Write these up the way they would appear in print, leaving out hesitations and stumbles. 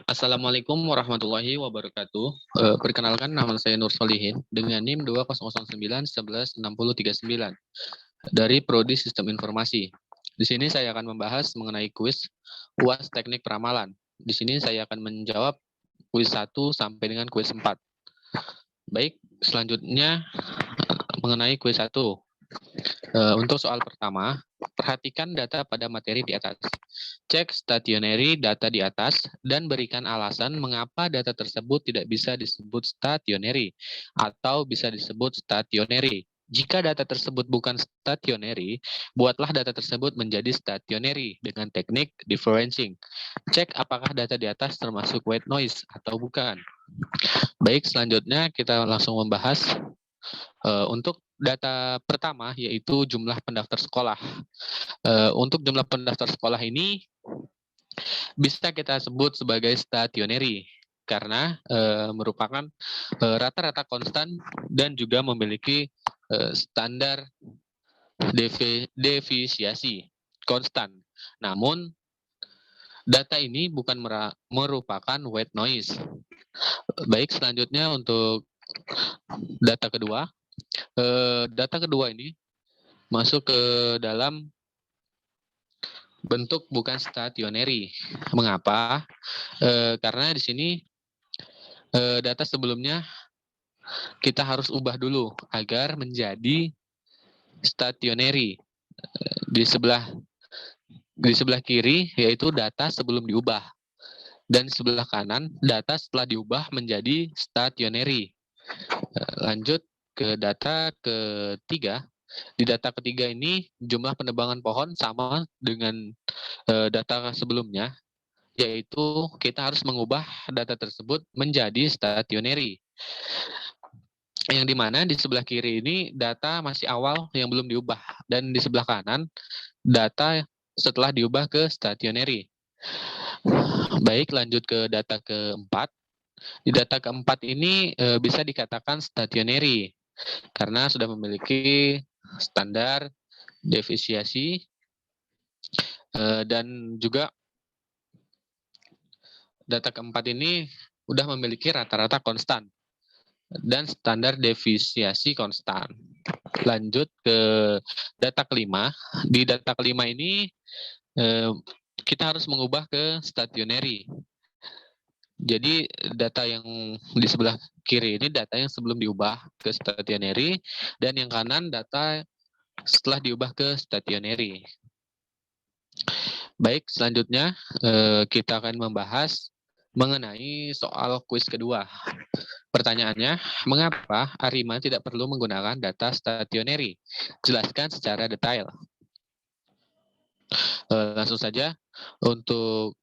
Assalamualaikum warahmatullahi wabarakatuh. Perkenalkan, nama saya Nur Solihin dengan NIM 2009116039 dari Prodi Sistem Informasi. Di sini saya akan membahas mengenai kuis UAS Teknik Peramalan. Di sini saya akan menjawab kuis 1 sampai dengan kuis 4. Baik, selanjutnya mengenai kuis 1. Untuk soal pertama, perhatikan data pada materi di atas. Cek stationary data di atas dan berikan alasan mengapa data tersebut tidak bisa disebut stationary atau bisa disebut stationary. Jika data tersebut bukan stationary, buatlah data tersebut menjadi stationary dengan teknik differencing. Cek apakah data di atas termasuk white noise atau bukan. Baik, selanjutnya kita langsung membahas untuk data pertama, yaitu jumlah pendaftar sekolah. Untuk jumlah pendaftar sekolah ini bisa kita sebut sebagai stationary karena merupakan rata-rata konstan dan juga memiliki standar defisiasi konstan. Namun data ini bukan merupakan white noise. Baik, selanjutnya untuk data kedua. Data kedua ini masuk ke dalam bentuk bukan stationary. Mengapa? Karena di sini data sebelumnya kita harus ubah dulu agar menjadi stationary. Di sebelah kiri yaitu data sebelum diubah, dan sebelah kanan data setelah diubah menjadi stationary. Lanjut ke data ketiga. Di data ketiga ini jumlah penebangan pohon sama dengan data sebelumnya, yaitu kita harus mengubah data tersebut menjadi stationary. Yang dimana di sebelah kiri ini data masih awal yang belum diubah, dan di sebelah kanan data setelah diubah ke stationary. Baik, lanjut ke data keempat. Di data keempat ini bisa dikatakan stationary karena sudah memiliki standar defisiasi dan juga data keempat ini sudah memiliki rata-rata konstan dan standar defisiasi konstan. Lanjut ke data kelima. Di data kelima ini kita harus mengubah ke stationary. Jadi data yang di sebelah kiri ini data yang sebelum diubah ke stationary, dan yang kanan data setelah diubah ke stationary. Baik, selanjutnya kita akan membahas mengenai soal kuis kedua. Pertanyaannya, mengapa Arima tidak perlu menggunakan data stationary? Jelaskan secara detail. Langsung saja, untuk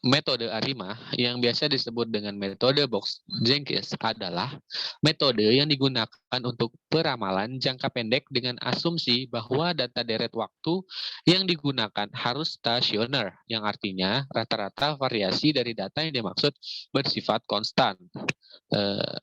metode Arima yang biasa disebut dengan metode Box-Jenkins adalah metode yang digunakan untuk peramalan jangka pendek dengan asumsi bahwa data deret waktu yang digunakan harus stasioner, yang artinya rata-rata variasi dari data yang dimaksud bersifat konstan.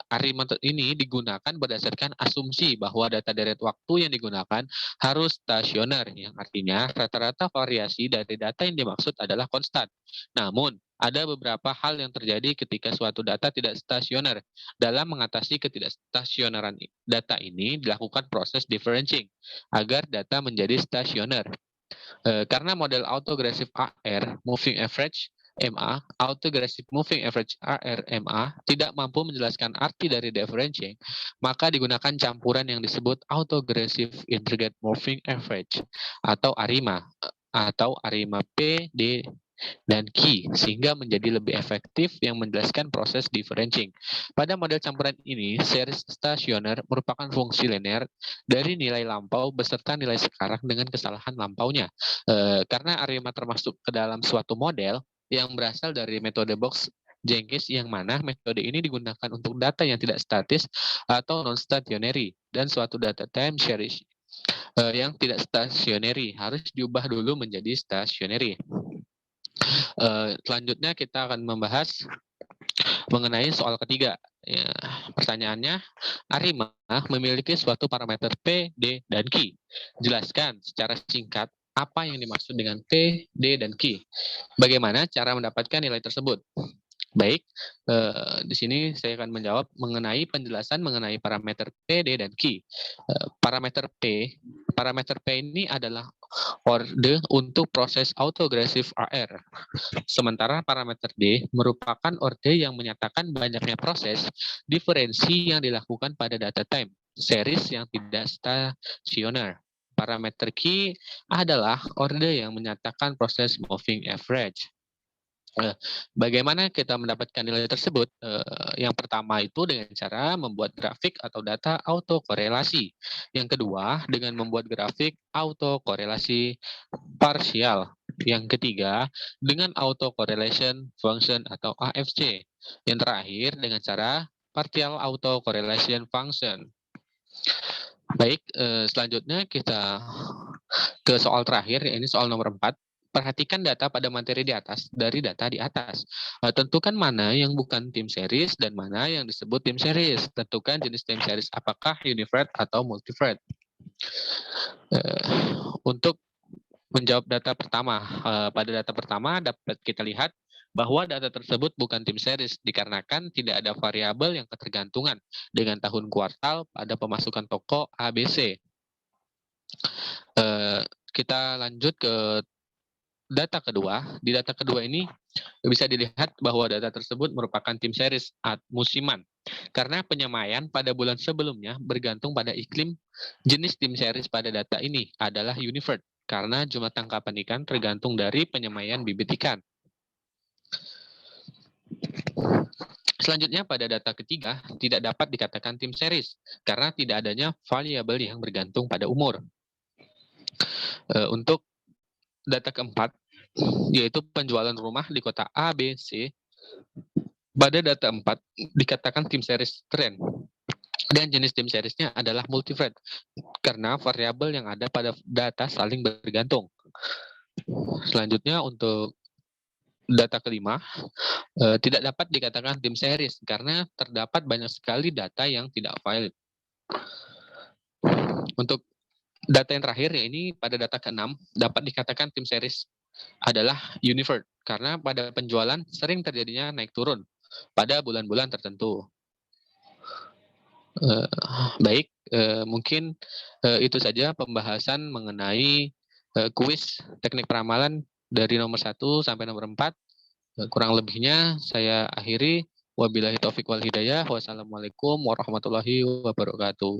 Arima ini digunakan berdasarkan asumsi bahwa data deret waktu yang digunakan harus stasioner, yang artinya rata-rata variasi dari data yang dimaksud adalah konstan. Namun, ada beberapa hal yang terjadi ketika suatu data tidak stasioner. Dalam mengatasi ketidakstasioneran data ini, dilakukan proses differencing agar data menjadi stasioner. Karena model autographic AR, moving average, MA, autographic moving average AR, MA, tidak mampu menjelaskan arti dari differentiating, maka digunakan campuran yang disebut autographic integrated moving average atau ARIMA atau ARIMA P, D, dan Q, sehingga menjadi lebih efektif yang menjelaskan proses differencing. Pada model campuran ini, series stasioner merupakan fungsi linear dari nilai lampau beserta nilai sekarang dengan kesalahan lampaunya. Karena ARIMA termasuk ke dalam suatu model yang berasal dari metode Box-Jenkins, yang mana metode ini digunakan untuk data yang tidak statis atau non-stationary, dan suatu data time series yang tidak stationary harus diubah dulu menjadi stationary. Selanjutnya kita akan membahas mengenai soal ketiga. Ya, pertanyaannya, Arima memiliki suatu parameter P, D, dan Q. Jelaskan secara singkat apa yang dimaksud dengan P, D, dan Q. Bagaimana cara mendapatkan nilai tersebut? Baik, di sini saya akan menjawab mengenai penjelasan mengenai parameter P, D, dan Q. Parameter P ini adalah orde untuk proses autoaggressive AR. Sementara parameter D merupakan orde yang menyatakan banyaknya proses diferensi yang dilakukan pada data time, series yang tidak stasioner. Parameter Q adalah orde yang menyatakan proses moving average. Bagaimana kita mendapatkan nilai tersebut? Yang pertama itu dengan cara membuat grafik atau data autokorelasi. Yang kedua, dengan membuat grafik autokorelasi parsial. Yang ketiga, dengan autocorrelation function atau AFC. Yang terakhir, dengan cara partial autocorrelation function. Baik, selanjutnya kita ke soal terakhir, ini soal nomor 4. Perhatikan data pada materi di atas dari data di atas. Tentukan mana yang bukan tim series dan mana yang disebut tim series. Tentukan jenis tim series apakah univariate atau multivariate. Untuk menjawab data pertama, pada data pertama dapat kita lihat bahwa data tersebut bukan tim series dikarenakan tidak ada variabel yang ketergantungan dengan tahun kuartal pada pemasukan toko ABC. Kita lanjut ke data kedua. Di data kedua ini bisa dilihat bahwa data tersebut merupakan tim series musiman. Karena penyemaian pada bulan sebelumnya bergantung pada iklim, jenis tim series pada data ini adalah univariate karena jumlah tangkapan ikan tergantung dari penyemaian bibit ikan. Selanjutnya pada data ketiga tidak dapat dikatakan tim series karena tidak adanya variabel yang bergantung pada umur. Untuk data keempat, yaitu penjualan rumah di kota A, B, C. Pada data 4, dikatakan tim series trend. Dan jenis tim seriesnya adalah multivariate, karena variabel yang ada pada data saling bergantung. Selanjutnya untuk data kelima, tidak dapat dikatakan tim series, karena terdapat banyak sekali data yang tidak valid. Untuk data yang terakhir, ya ini pada data ke-6, dapat dikatakan tim series adalah univariate, karena pada penjualan sering terjadinya naik turun pada bulan-bulan tertentu. Baik, mungkin itu saja pembahasan mengenai kuis teknik peramalan dari nomor 1 sampai nomor 4. Kurang lebihnya saya akhiri. Wabillahi taufik wal hidayah. Wassalamualaikum warahmatullahi wabarakatuh.